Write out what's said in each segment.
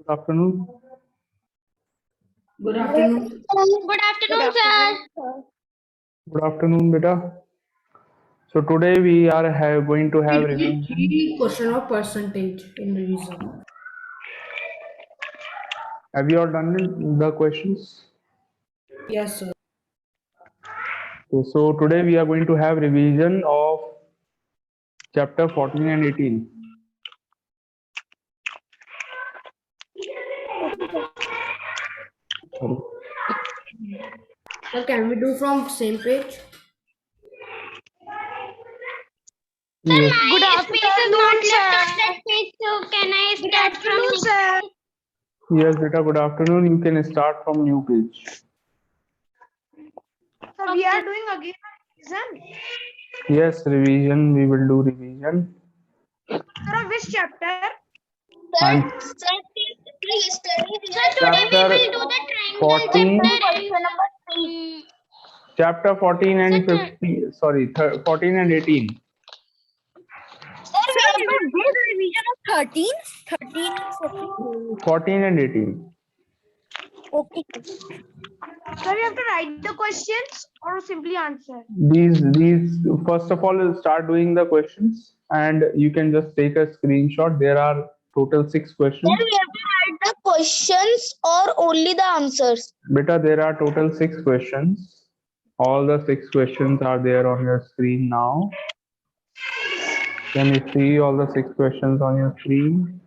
Good afternoon. Good afternoon. Good afternoon, sir. Good afternoon, beta. So today we are going to have revision. Question of percentage in revision. Have you all done the questions? Yes, sir. Okay, so today we are going to have revision of chapter 14 and 18. Sorry. Sir, can we do from same page? Yes. Good space is not left on that page, so can I start from next page? Yes, beta. Good afternoon. You can start from new page. So we are doing again revision. Yes, revision. We will do revision. From which chapter? And Sir, today we chapter will do the triangle 14, chapter. chapter 14 and Sir, 15. Sorry, 14 and 18. Sir, we will do the revision of 13, 13 and 14. 14 and 18. Okay. Sir, we have to write the questions or simply answer? These first of all, we'll start doing the questions, and you can just take a screenshot. There are total 6 questions. Then we have to write the questions or only the answers. Beta, there are total 6 questions. All the 6 questions are there on your screen now. Can you see all the 6 questions on your screen?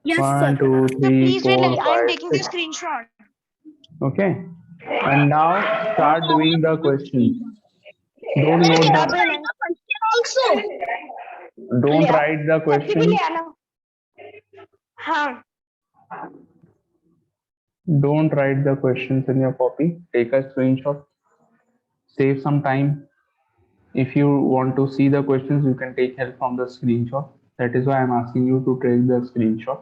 Yes, 1, sir. 2, 3, Please 4, wait. I am 5, taking the 6. screenshot. Okay. And now start doing the questions. Don't note down. Question also. Don't write the questions. हाँ. Don't write the questions in your copy. Take a screenshot. Save some time. If you want to see the questions, you can take help from the screenshot. That is why I'm asking you to take the screenshot.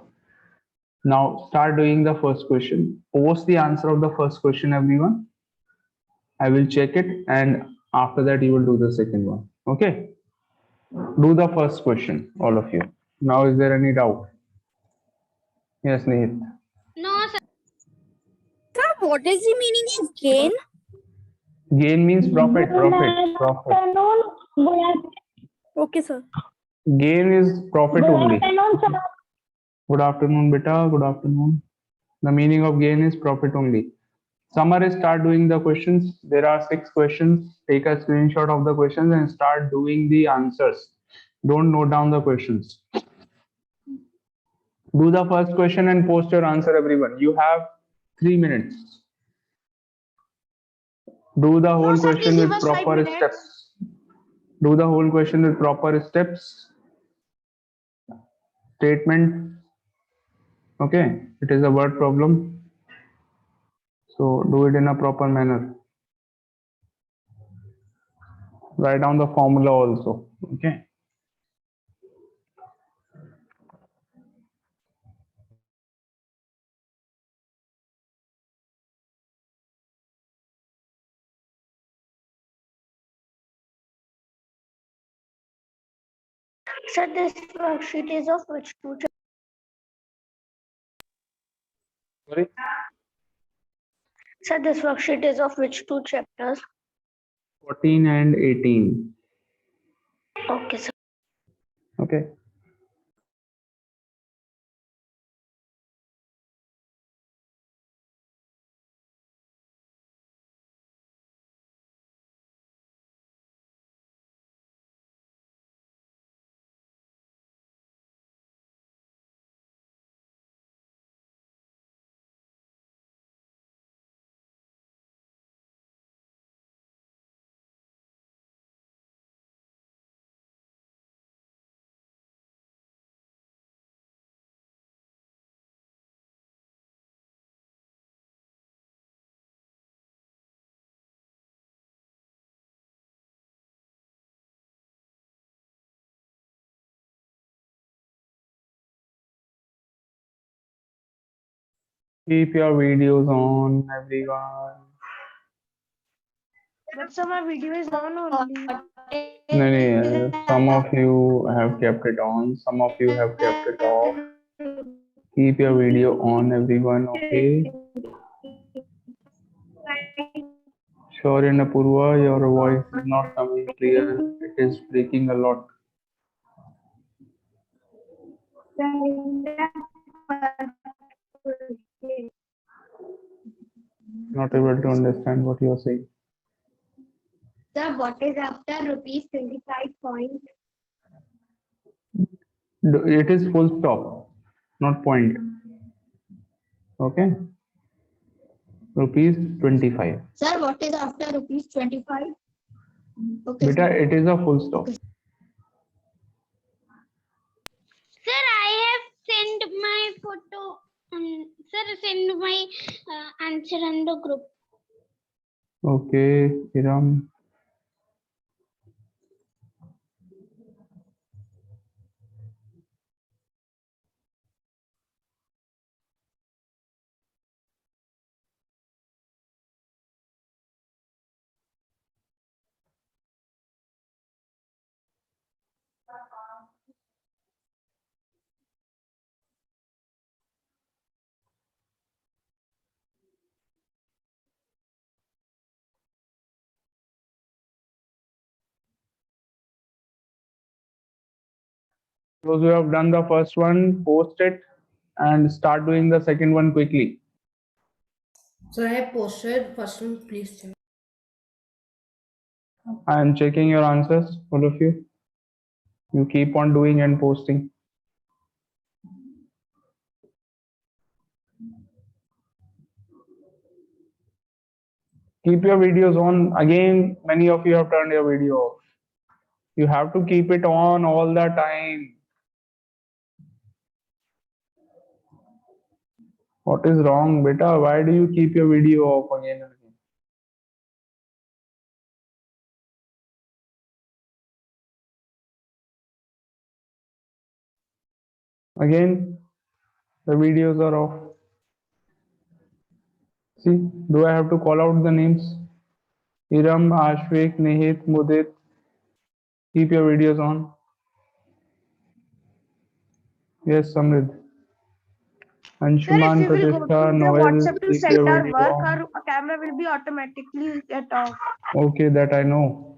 Now start doing the first question. Post the answer of the first question, everyone. I will check it, and after that you will do the second one. Okay. Do the first question, all of you. Now, is there any doubt? Yes, Nihit. No, sir. Sir, what is the meaning of gain? Gain means profit. Okay, sir. Gain is profit only. Good afternoon, beta. Good afternoon. The meaning of gain is profit only. Samar, start doing the questions. There are 6 questions. Take a screenshot of the questions and start doing the answers. Don't note down the questions. Do the first question and post your answer, everyone. You have 3 minutes. Do the whole sir, question please give with us 5 proper minutes. steps. Do the whole question with proper steps. Statement. Okay, it is a word problem. So do it in a proper manner. Write down the formula also. Okay. Sir, this worksheet is of which two chapters? Sorry. Sir, this worksheet is of which two chapters? 14 and 18. Okay, sir. Okay. Keep your videos on, everyone. But sir, my video is on only. No, no, some of you have kept it on, some of you have kept it off. Keep your video on, everyone. Okay. Sure, and Apurva, your voice is not coming clear. It is breaking a lot. Not able to understand what you are saying. Sir, what is after rupees 25 point? It is full stop, not point. Okay. Rupees 25. Sir, what is after rupees 25? Okay. Beta, it is a full stop. Sir, I have sent my photo. Sir, send my answer on the group. Okay, Hiram. Those who have done the first one, post it and start doing the second one quickly. So I have posted first one, please check. I am checking your answers, all of you. You keep on doing and posting. Keep your videos on. Again, many of you have turned your video off. You have to keep it on all the time. What is wrong, beta? Why do you keep your video off again and again? Again, the videos are off. See, do I have to call out the names? Iram, Ashvik, Nihit, Mudit. Keep your videos on. Yes, Samrid. Sir, if Anshuman, we will go Pratishtha, to the Noel, WhatsApp to keep set your our video work, on. our camera will be automatically get off. Okay, that I know.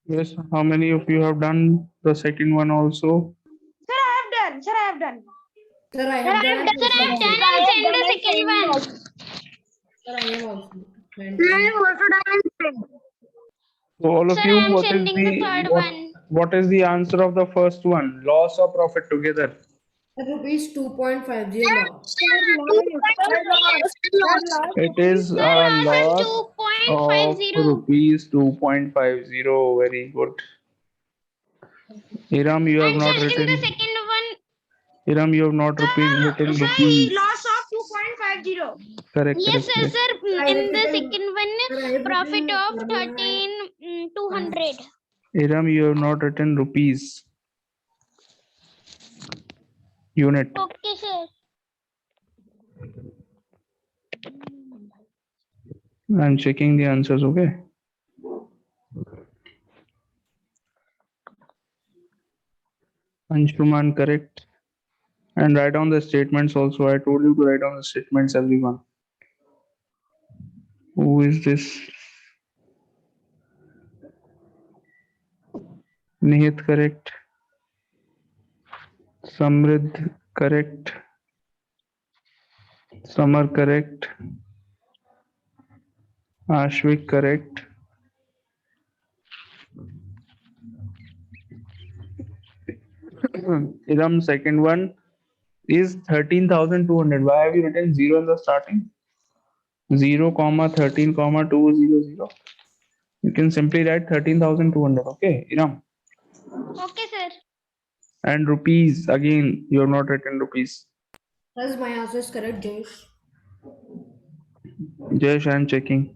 Yes, how many of you have done the second one also? Sir, I have done. Sir, I have done. Sir, I Sir, have I done have and done. Sir, I have posted done it. and sent the second one. Sir, I have also. And Sir, I have also done and sent. So all of Sir, you, I am sending the third what one. what is the answer of the first one? Loss or profit together? rupees 2.50 loss. Sir, lost. Sir, lost. It is Sir, a loss is loss of 2.50. rupees 2.50. Very good. Hiram, you have And not sir, in the written. second one, Hiram, you have not written Sir, rupees. loss of 2.50. Correct, yes, correct, sir, correct. sir. I have In the written, second one, sir, I have profit written of formula 13,200. Hiram, you have not written rupees. Unit. Okay, sir. I'm checking the answers, okay? Anshuman, correct. And write down the statements also. I told you to write down the statements, everyone. Who is this? Nihit, correct. Samrid, correct. Samar, correct. Ashvik, correct. Idam, second one is 13,200. Why have you written 0 in the starting? 0, comma 13, comma 200. You can simply write 13,200. Okay, Idam. Okay, sir. And rupees, again, you have not written rupees. As my answer is correct, Jayesh. Jayesh, I am checking.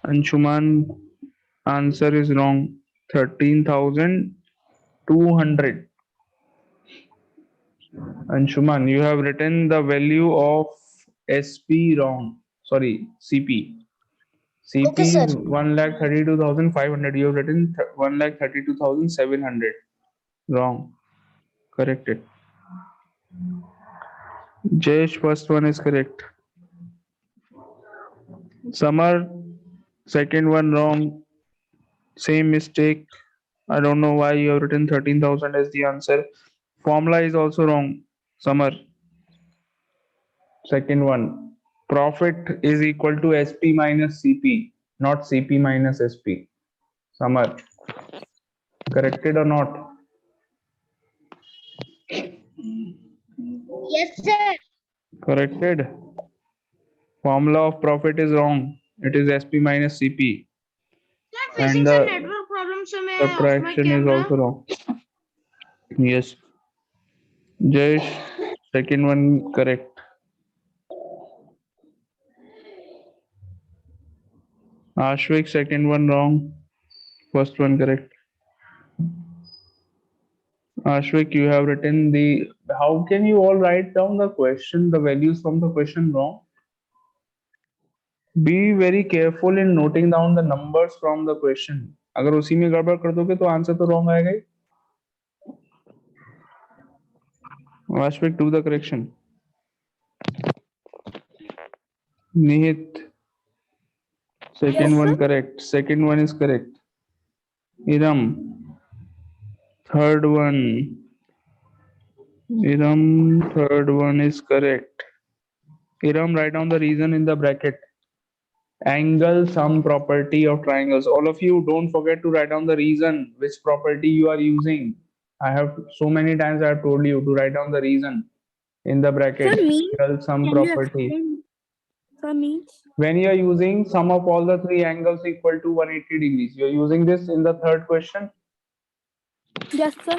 Anshuman, answer is wrong. 13,200. Anshuman, you have written the value of SP wrong. Sorry, CP. CP Okay, sir. is 1,32,500. You have written 1,32,700. Wrong. Correct it. Jayesh, first one is correct. Samar, second one wrong. Same mistake. I don't know why you have written 13,000 as the answer. Formula is also wrong. Samar, second one. Profit is equal to SP minus CP, not CP minus SP. Samar, corrected or not? Yes, sir. Corrected. Formula of profit is wrong. It is SP minus CP. Sir, And facing some the network problems, so may I off my subtraction is camera? also wrong. Yes. Jayesh, second one correct. Ashvik, second one wrong. First one correct. Ashvik, you have written the. How can you all write down the question, the values from the question wrong? Be very careful in noting down the numbers from the question. अगर उसी में गड़बड़ कर दोगे तो answer तो wrong आएगा ही. Ashvik, do the correction. Nihit, second Yes, one sir. correct. Second one is correct. Iram, third one. Iram, third one is correct. Iram, write down the reason in the bracket. Angle, sum property of triangles. All of you, don't forget to write down the reason, which property you are using. I have so many times I have told you to write down the reason in the bracket. Sir, means, Angle, sum can you property. explain? Sir, means? When you are using sum of all the three angles equal to 180 degrees, you are using this in the third question. Yes, sir.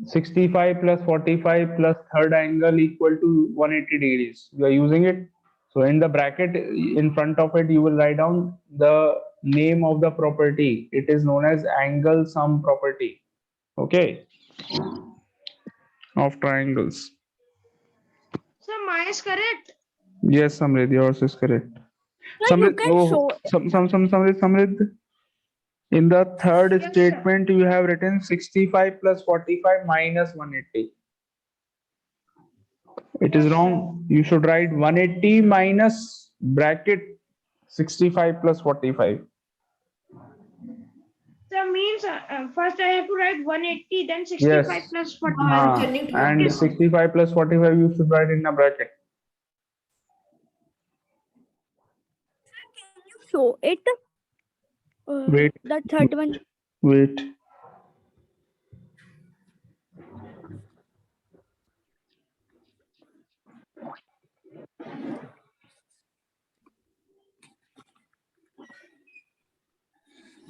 65 plus 45 plus third angle equal to 180 degrees. You are using it. So in the bracket in front of it, you will write down the name of the property. It is known as angle sum property. Okay. Of triangles. Sir, mine is correct. Yes, Samrid, yours is correct. Sir, you Samrid, can show. Samrid. In the third Yes, sir. statement, you have written 65 plus 45 minus 180. It is Yes, wrong. You should write 180 minus bracket 65 plus 45. So means first I have to write 180, then 65 Yes. plus 40. I'm sending to you. And 65 plus 45 you should write in a bracket. So it Wait. the third one. Wait.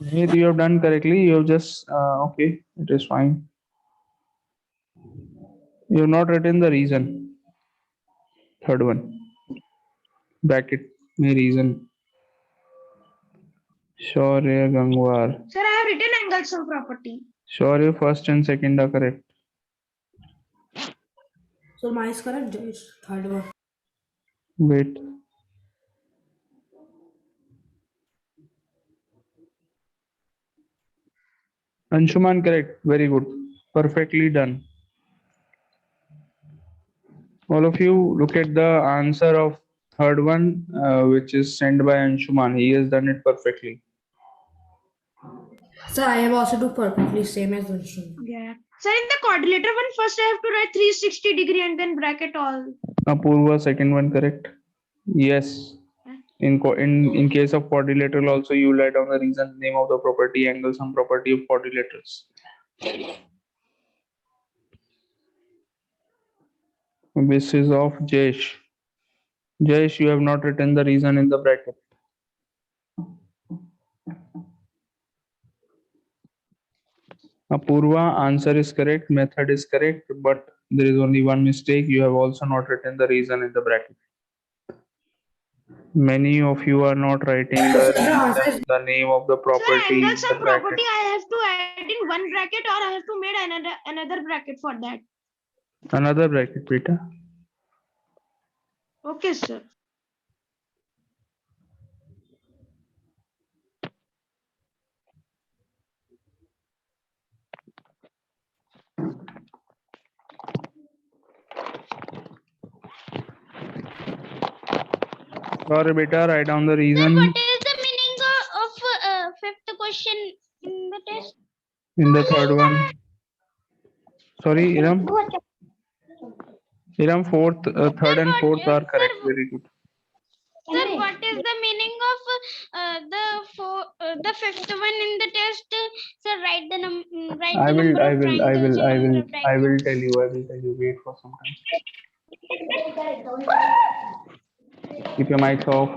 Nate, you have done correctly. You have just okay. It is fine. You have not written the reason. Third one. Bracket. May reason. Shaurya Gangwar. Sir, I have written angles of property. Shaurya first and second are correct. So mine is correct, Jayesh. Third one. Wait. Anshuman correct. Very good. Perfectly done. All of you look at the answer of third one, which is sent by Anshuman. He has done it perfectly. Sir, I have also do perfectly same as Darshan. Yeah. Sir, in the quadrilateral one, first I have to write 360 degree and then bracket all. Apurva, second one correct. Yes. In case of quadrilateral also you write down the reason, name of the property, angle, some property of quadrilaterals. This is of Jesh. Jesh, you have not written the reason in the bracket. Apurva, answer is correct, method is correct, but there is only one mistake. You have also not written the reason in the bracket. Many of you are not writing the reason, the name of the Sir, property, angles the of bracket. property I have to add in one bracket or I have to make another bracket for that. Another bracket, beta. Okay, sir. Sorry, beta, write down the Sir, reason what is the meaning of fifth question in the test? in the third one. Sorry, Iram. Iram, third and fourth are correct. Very good. Sir, what is the meaning of the fifth one in the test? Sir, write the I will number of triangles and number of diagonals. tell you. I will tell you. Wait for some time. Keep your mics off.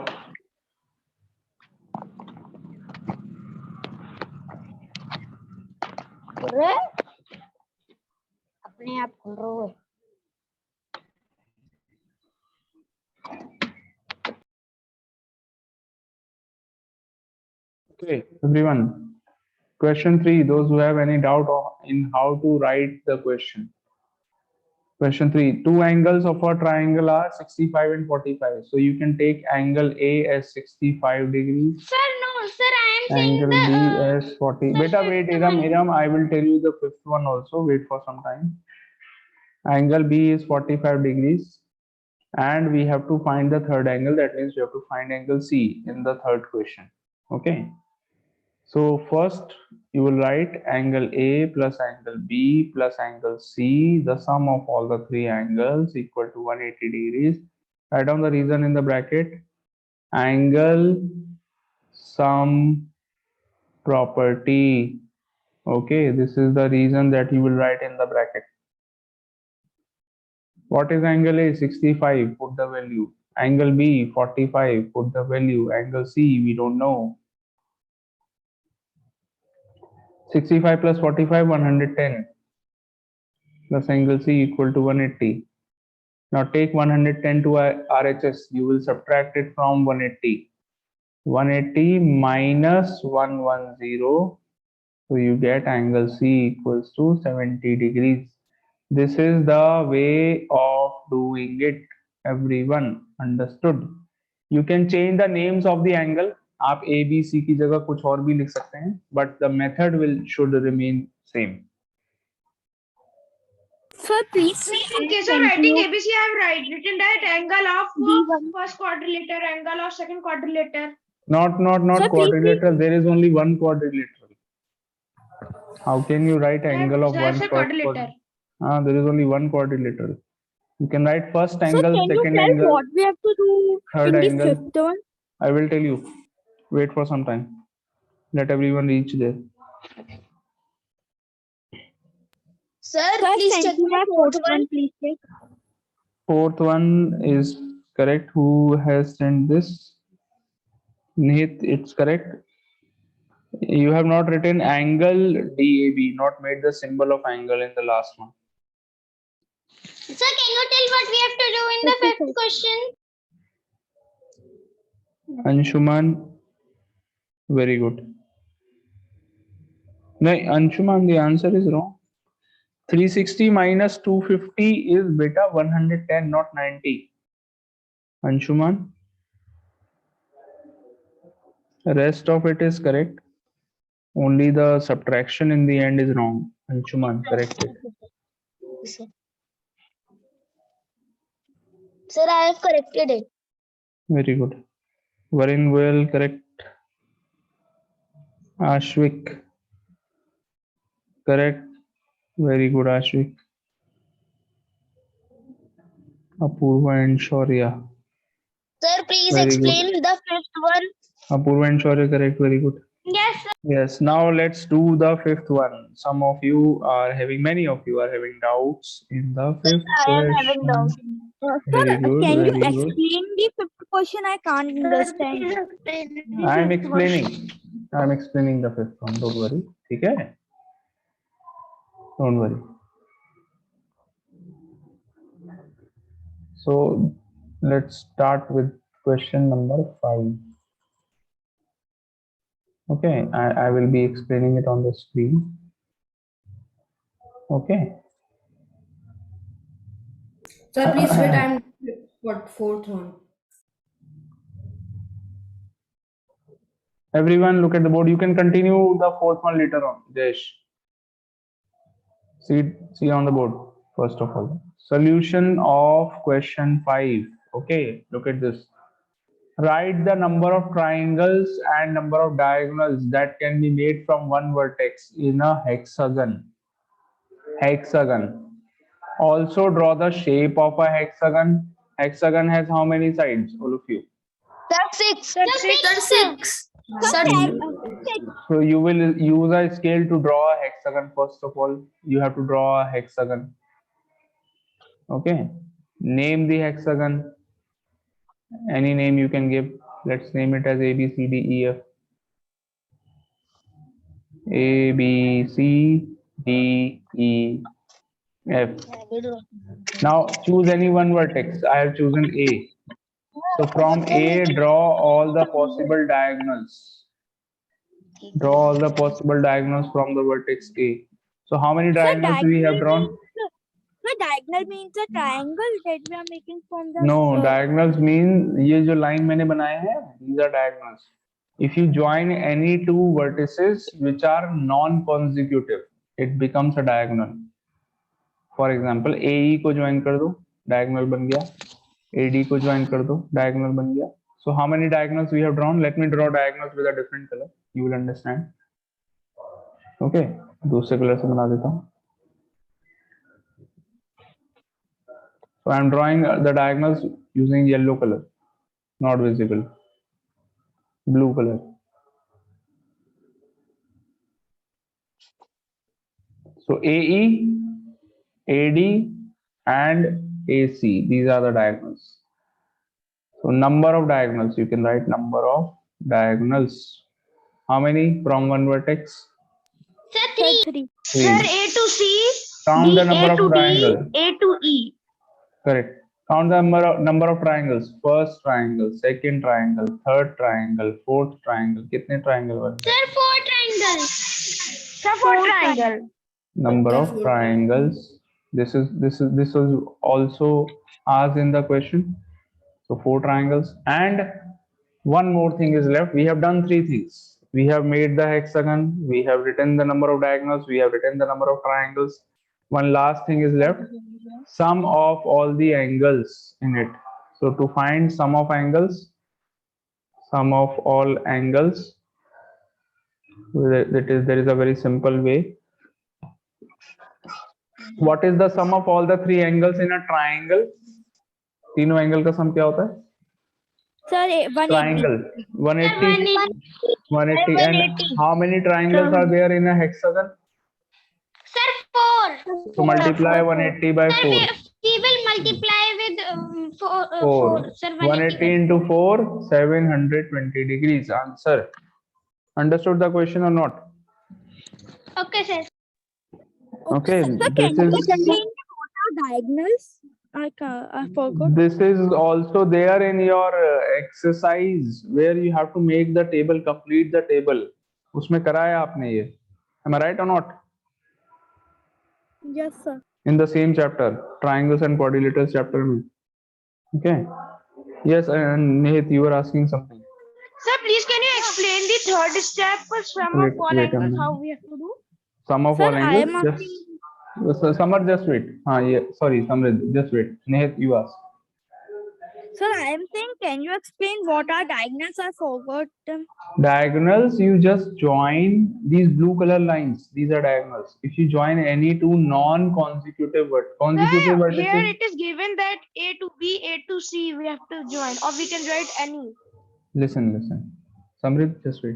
अपने आप खोल रहा हो Okay, everyone. Question 3. Those who have any doubt in how to write the question. Question 3. Two angles of a triangle are 65 and 45. So you can take angle A as 65 degrees. Sir, no, sir, I am saying Angle the B as 40. sir, Beta, wait, fifth Iram, one. Iram, I will tell you the fifth one also. Wait for some time. Angle B is 45 degrees. And we have to find the third angle. That means we have to find angle C in the third question. Okay. So first you will write angle A plus angle B plus angle C, the sum of all the three angles equal to 180 degrees. Write down the reason in the bracket. Angle sum property. Okay, this is the reason that you will write in the bracket. What is angle A? 65, put the value. Angle B, 45, put the value. Angle C, we don't know. 65 plus 45, 110. Plus angle C equal to 180. Now take 110 to RHS. You will subtract it from 180. 180 minus 110. So you get angle C equals to 70 degrees. This is the way of doing it. Everyone understood? You can change the names of the angle. आप A, B, C की जगह कुछ और भी लिख सकते हैं. But the method should remain same. Sir, please. In case of writing ABC, I have written that angle of first quadrilateral, angle of second quadrilateral. Not Sir, please quadrilateral. There is only one quadrilateral. How can you write angle of Sir, one it's a first quadrilateral. there is only one quadrilateral. You can write first Sir, angle, can you second tell angle, what we have to do third in the angle. fifth one? I will tell you. Wait for some time. Let everyone reach there. Sir, Sir, please send check me my my fourth fourth one. one, please. Check. Fourth one is correct. Who has sent this? Nihit, it's correct. You have not written angle DAB, not made the symbol of angle in the last one. Sir, can you tell what we have to do in the Okay, fifth question? Anshuman, very good. No, Anshuman, the answer is wrong. 360 minus 250 is beta 110, not 90. Anshuman, the rest of it is correct. Only the subtraction in the end is wrong. Anshuman, correct it. Sir. Sir, I have corrected it. Very good. Varun Goyal, correct. Ashvik, correct. Very good, Ashvik. Apurva and Shaurya. Sir, please Very good. explain the fifth one. Apurva and Shaurya, correct. Very good. Yes, sir. Yes, now let's do the fifth one. Many of you are having doubts in the fifth I am having question. doubts. Very Sir, good, can you very good. explain the fifth question? I can't understand. I'm explaining. I'm explaining the fifth one. Don't worry. Okay? Don't worry. So let's start with question number 5. Okay, I will be explaining it on the screen. Okay. Sir, please wait. I'm what fourth one. Everyone look at the board. You can continue the fourth one later on. Jesh. See on the board, first of all. Solution of question 5. Okay, look at this. Write the number of triangles and number of diagonals that can be made from one vertex in a hexagon. Hexagon. Also draw the shape of a hexagon. Hexagon has how many sides, all of you? That's six. Sir, six. Sir, So you will use a scale to draw a hexagon. First of all, you have to draw a hexagon. Okay. Name the hexagon. Any name you can give. Let's name it as A, B, C, D, E, F. A, B, C, D, E, F. Now choose any one vertex. I have chosen A. So from A, draw all the possible diagonals. Draw all the possible diagonals from the vertex A. So how many Sir, diagonals we have diagonal drawn? means sir, diagonal means a triangle that we are making from the No, diagonals mean ये जो line मैंने बनाए हैं, these are diagonals. If you join any two vertices which are non-consecutive, it becomes a diagonal. For example, AE को join कर दो, diagonal बन गया. AD को join कर दो, diagonal बन गया. So how many diagonals we have drawn? Let me draw diagonals with a different color. You will understand. Okay, दूसरे color से बना देता हूँ. So I am drawing the diagonals using yellow color, not visible. Blue color. So AE, AD, and AC. These are the diagonals. So number of diagonals, you can write number of diagonals. How many from one vertex? Sir, Sir, 3. three. Sir, Three. A to C, Count D, the number A of to D, triangles. A to E. Correct. Count the number of triangles. First triangle, second triangle, third triangle, fourth triangle. कितने triangle बने? Sir, 4 triangles. Sir, four triangle. Number Sir, of four triangles. This was also asked in the question. So 4 triangles, and one more thing is left. We have done 3 things. We have made the hexagon. We have written the number of diagonals. We have written the number of triangles. One last thing is left. Sum of all the angles in it. So to find sum of angles, sum of all angles. There is a very simple way. What is the sum of all the three angles in a triangle? तीनों angle का सम क्या होता है? Sir, 180. Triangle. 180. 180. And 180. how many triangles are there in a hexagon? Sir, 4. So multiply 180 by Sir, 4. we will multiply with 4. 4. Sir, 180 into 4, 720 degrees. Answer. Understood the question or not? Okay, sir. Okay. Sir, This can you is explain what are diagonals? I forgot. this is also there in your exercise where you have to make the table, complete the table. उसमें कराया आपने ये. Am I right or not? Yes, sir. In the same chapter, triangles and quadrilaterals chapter में. Okay. Yes, and Nihit, you were asking something. Sir, please can you explain the third step for sum of all Wait a angles? minute. How we have to do? Sum of Sir, all I am angles. Just Samar, just wait. Yeah, sorry, Samrid, just wait. Nihit, you ask. Sir, I am saying, can you explain what are diagonals? I forgot them. Diagonals, you just join these blue color lines. These are diagonals. If you join any two non-consecutive consecutive Sir, here vertices. it is given that A to B, A to C we have to join, or we can write any. Listen. Samrid, just wait.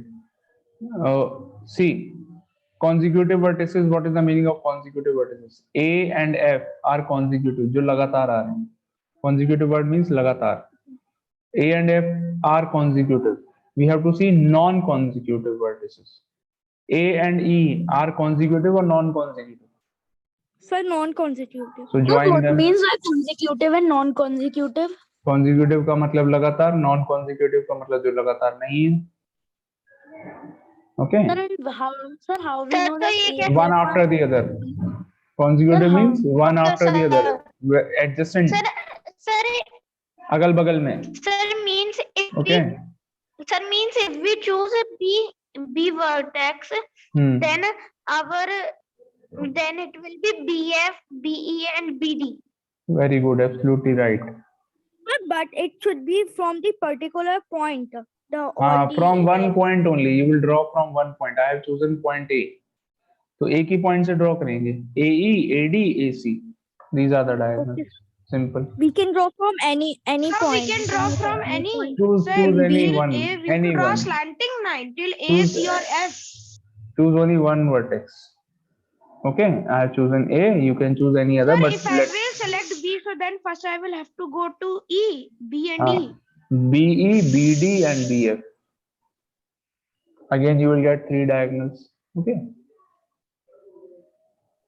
See, consecutive vertices. What is the meaning of consecutive vertices? A and F are consecutive. जो लगातार आ रहे हैं. Consecutive word means लगातार. A and F are consecutive. We have to see non-consecutive vertices. A and E are consecutive or non-consecutive? Sir, non-consecutive. So join them. like consecutive and non-consecutive? Consecutive का मतलब लगातार, non-consecutive का मतलब जो लगातार नहीं है. Okay. How we know that? One after the other. Consecutive Sir, means one after the other. Adjacent. Sir, अगल बगल में. means if Okay. if we choose a B vertex, then it will be BF, BE, and BD. Very good. Absolutely right. But it should be from the particular point. The From one point only. You will draw from one point. I have chosen point A. तो एक ही point से draw करेंगे. AE, AD, AC. These are the diagonals. Okay. Simple. We can draw from any Sir, point. we can draw from any. Choose Sir, any till one. A, we Any can draw one. slanting line till A, Choose- C, or F. Choose only one vertex. Okay. I have chosen A. You can choose any other. Sir, But if I will select B, so then first I will have to go to E, B, and E. BE, BD, and BF. Again, you will get three diagonals. Okay.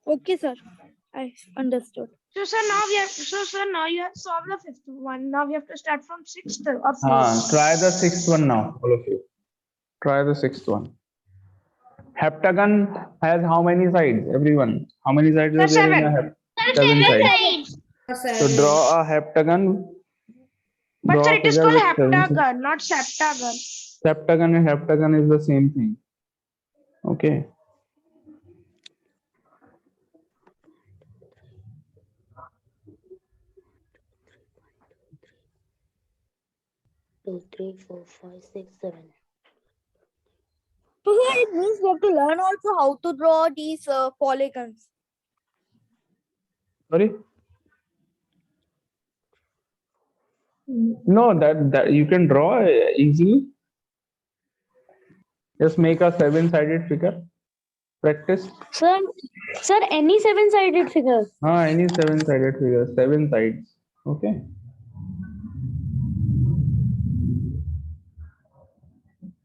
Okay, sir. I understood. So sir, now you have solved the fifth one. Now we have to start from sixth or fourth. Try the sixth one now, all of you. Try the sixth one. Heptagon has how many sides? Everyone. How many sides are there in a Seven. Seven sides. So draw a heptagon. But sir, Draw a it is figure called with seven sides. heptagon, not septagon. Septagon and heptagon is the same thing. Okay. Two, three, four, five, six, seven. So here it means we have to learn also how to draw these polygons. Sorry. No, that you can draw easily. Just make a seven-sided figure. Practice. Sir, any seven-sided figure? Any seven-sided figure. Seven sides. Okay.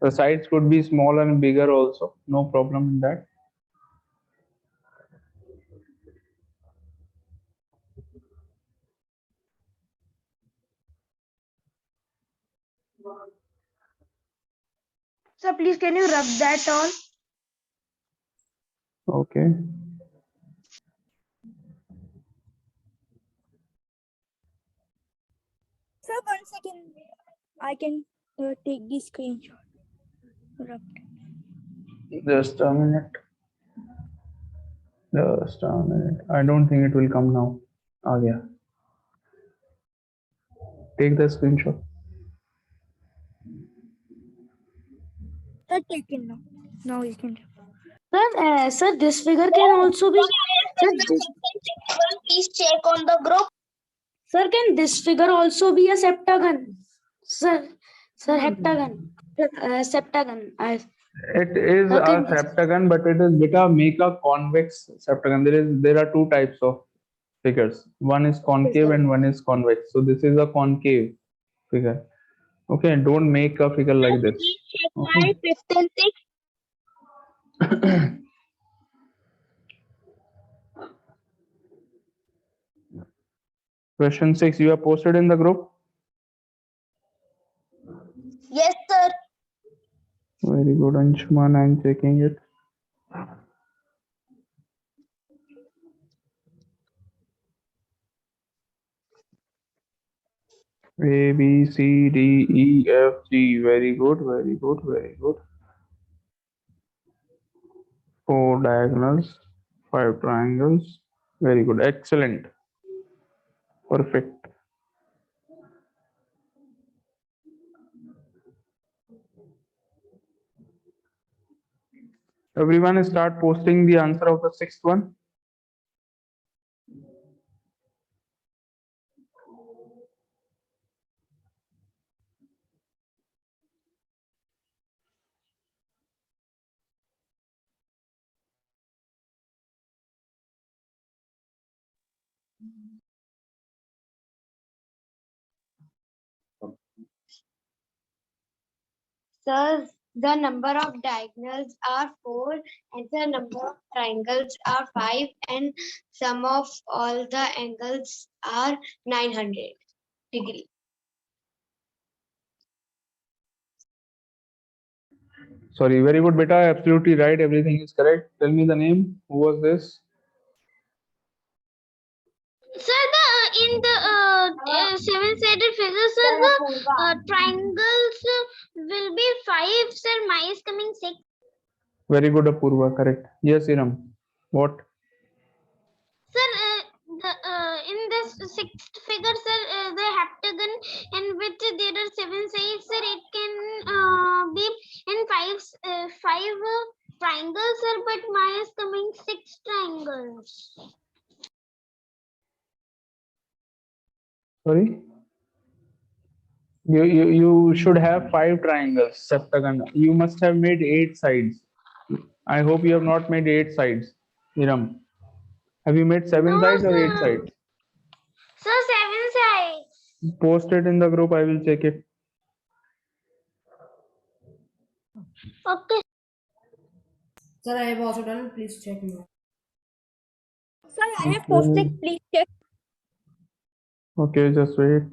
The sides could be smaller and bigger also. No problem in that. Sir, please can you rub that on? Okay. Sir, 1 second. I can take the screenshot. Just a minute. Just a minute. I don't think it will come now. Ah, yeah. Take the screenshot. Sir, taken now. Now you can. Sir, this figure can also be. Sir, Please check on the group. sir, can this figure also be a septagon? Sir, heptagon. Septagon. It is Sir, a can septagon, but it is beta make a convex septagon. There are two types of figures. One is concave and one is convex. So this is a concave figure. Okay, don't make a figure like this. Please check Okay. my 5th and 6th. Question 6, you have posted in the group. Yes, sir. Very good, Anshuman. I'm checking it. A, B, C, D, E, F, G. Very good, very good, very good. 4 diagonals, 5 triangles. Very good, excellent. Perfect. Everyone start posting the answer of the 6th one. Sir, the number of diagonals are 4 and the number of triangles are 5 and sum of all the angles are 900 degree. Sorry, very good, beta. Absolutely right. Everything is correct. Tell me the name. Who was this? Sir, in the seven-sided figure, sir, the triangles will be 5. Sir, my is coming 6. Very good, Apurva. Correct. Yes, Iram. What? Sir, in this 6th figure, sir, the heptagon in which there are 7 sides, sir, it can be in 5 triangles, sir, but mine is coming 6 triangles. Sorry. You should have 5 triangles. Septagon. You must have made 8 sides. I hope you have not made 8 sides. Iram. Have you made 7 No, sides or 8 sir. sides? Sir, 7 sides. Post it in the group. I will check it. Okay. Sir, I have also done. Please check me. Sir, I have posted. Please check. Okay, just wait.